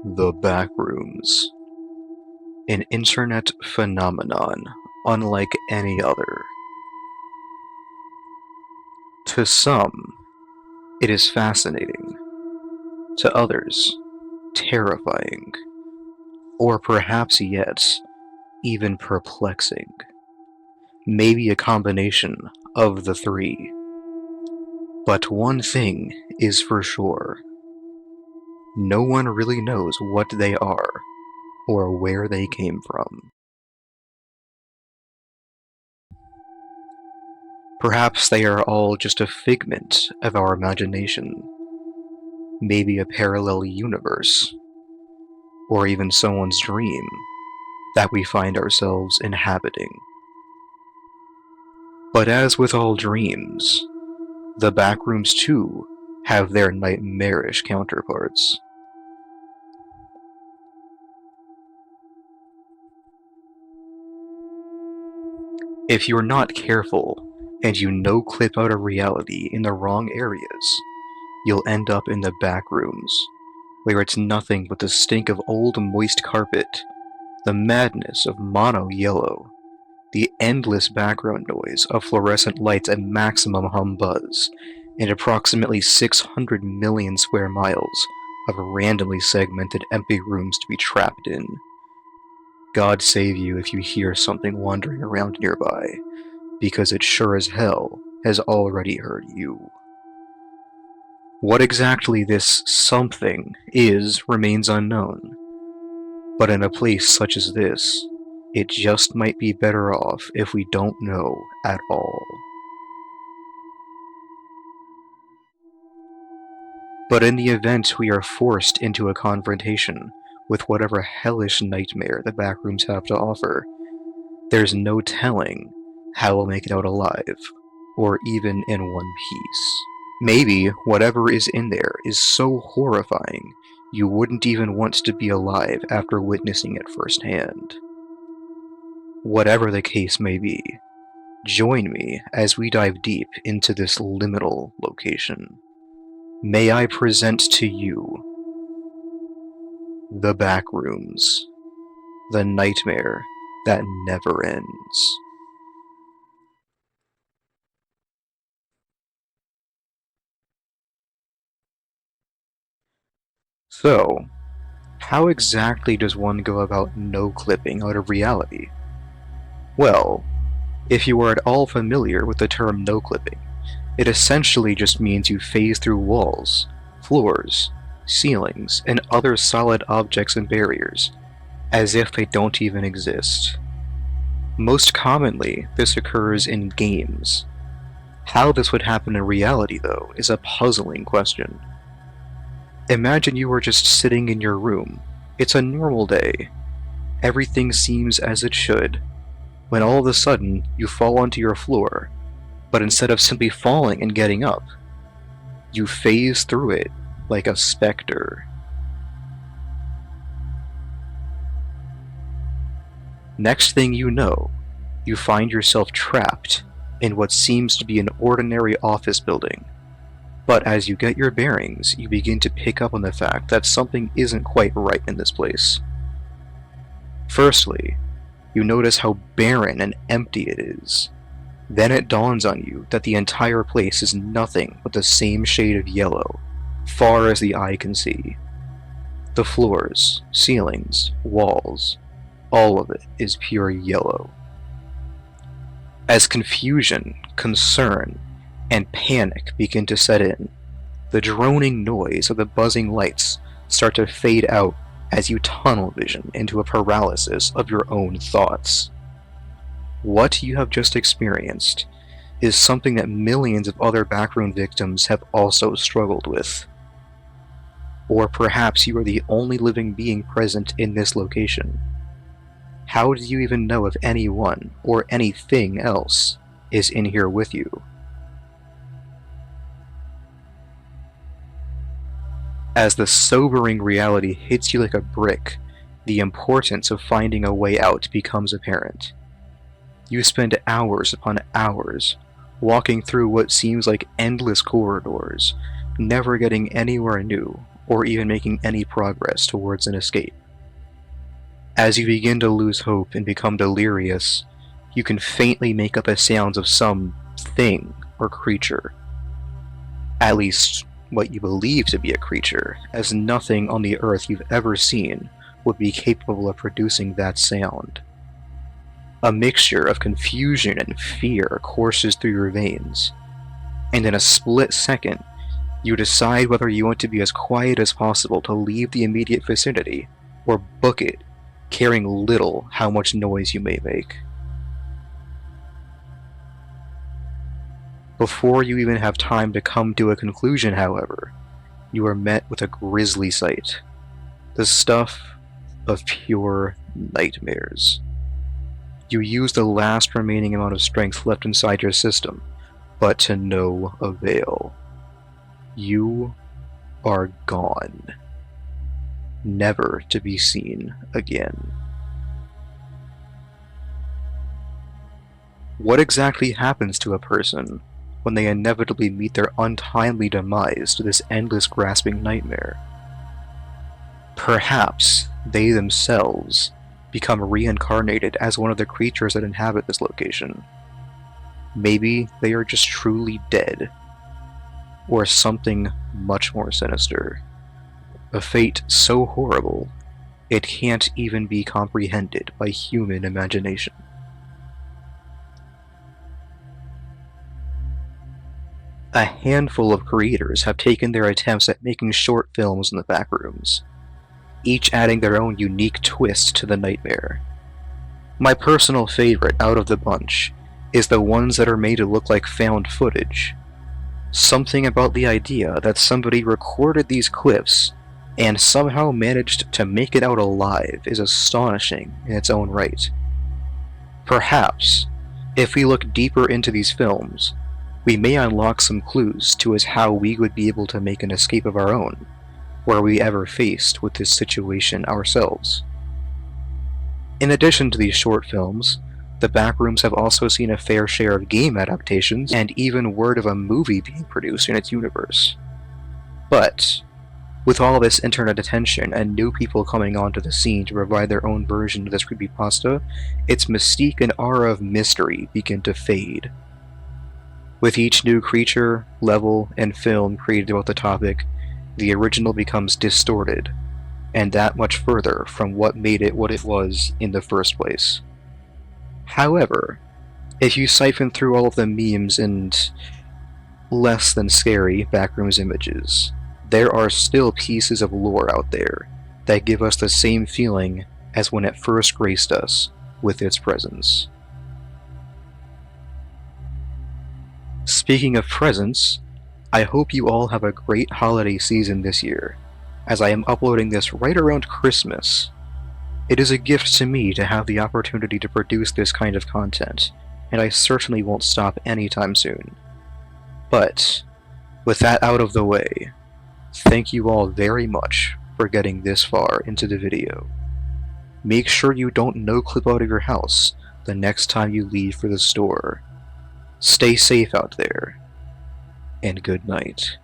The Backrooms, an internet phenomenon unlike any other. To some, it is fascinating. To others, terrifying. Or perhaps yet, even perplexing. Maybe a combination of the three. But one thing is for sure. No one really knows what they are, or where they came from. Perhaps they are all just a figment of our imagination, maybe a parallel universe, or even someone's dream that we find ourselves inhabiting. But as with all dreams, the Backrooms too have their nightmarish counterparts. If you're not careful, and you no-clip out of reality in the wrong areas, you'll end up in the Backrooms, where it's nothing but the stink of old moist carpet, the madness of mono yellow, the endless background noise of fluorescent lights at maximum hum buzz, and approximately 600 million square miles of randomly segmented empty rooms to be trapped in. God save you if you hear something wandering around nearby, because it sure as hell has already heard you. What exactly this something is remains unknown, but in a place such as this, it just might be better off if we don't know at all. But in the event we are forced into a confrontation with whatever hellish nightmare the Backrooms have to offer, there's no telling how we'll make it out alive, or even in one piece. Maybe whatever is in there is so horrifying you wouldn't even want to be alive after witnessing it firsthand. Whatever the case may be, join me as we dive deep into this liminal location. May I present to you the Backrooms, the nightmare that never ends. So, how exactly does one go about no-clipping out of reality? Well, if you are at all familiar with the term no-clipping, it essentially just means you phase through walls, floors, ceilings, and other solid objects and barriers, as if they don't even exist. Most commonly, this occurs in games. How this would happen in reality, though, is a puzzling question. Imagine you are just sitting in your room. It's a normal day. Everything seems as it should, when all of a sudden you fall onto your floor, but instead of simply falling and getting up, you phase through it like a specter. Next thing you know, you find yourself trapped in what seems to be an ordinary office building. But as you get your bearings, you begin to pick up on the fact that something isn't quite right in this place. Firstly, you notice how barren and empty it is. Then it dawns on you that the entire place is nothing but the same shade of yellow, far as the eye can see. The floors, ceilings, walls, all of it is pure yellow. As confusion, concern, and panic begin to set in, the droning noise of the buzzing lights start to fade out as you tunnel vision into a paralysis of your own thoughts. What you have just experienced is something that millions of other backroom victims have also struggled with. Or perhaps you are the only living being present in this location. How do you even know if anyone or anything else is in here with you? As the sobering reality hits you like a brick, the importance of finding a way out becomes apparent. You spend hours upon hours walking through what seems like endless corridors, never getting anywhere new or even making any progress towards an escape. As you begin to lose hope and become delirious, you can faintly make out the sounds of some thing or creature. At least, what you believe to be a creature, as nothing on the earth you've ever seen would be capable of producing that sound. A mixture of confusion and fear courses through your veins, and in a split second, you decide whether you want to be as quiet as possible to leave the immediate vicinity, or book it, caring little how much noise you may make. Before you even have time to come to a conclusion, however, you are met with a grisly sight. The stuff of pure nightmares. You use the last remaining amount of strength left inside your system, but to no avail. You are gone. Never to be seen again. What exactly happens to a person when they inevitably meet their untimely demise to this endless grasping nightmare? Perhaps they themselves become reincarnated as one of the creatures that inhabit this location. Maybe they are just truly dead, or something much more sinister. A fate so horrible, it can't even be comprehended by human imagination. A handful of creators have taken their attempts at making short films in the Backrooms, each adding their own unique twist to the nightmare. My personal favorite out of the bunch is the ones that are made to look like found footage. Something about the idea that somebody recorded these clips and somehow managed to make it out alive is astonishing in its own right. Perhaps, if we look deeper into these films, we may unlock some clues to as how we would be able to make an escape of our own, were we ever faced with this situation ourselves. In addition to these short films, the Backrooms have also seen a fair share of game adaptations, and even word of a movie being produced in its universe. But, with all this internet attention and new people coming onto the scene to provide their own version of this creepypasta, its mystique and aura of mystery begin to fade. With each new creature, level, and film created about the topic, the original becomes distorted, and that much further from what made it what it was in the first place. However, if you siphon through all of the memes and less than scary Backrooms images, there are still pieces of lore out there that give us the same feeling as when it first graced us with its presence. Speaking of presents, I hope you all have a great holiday season this year, as I am uploading this right around Christmas. It is a gift to me to have the opportunity to produce this kind of content, and I certainly won't stop anytime soon. But, with that out of the way, thank you all very much for getting this far into the video. Make sure you don't no-clip out of your house the next time you leave for the store. Stay safe out there, and good night.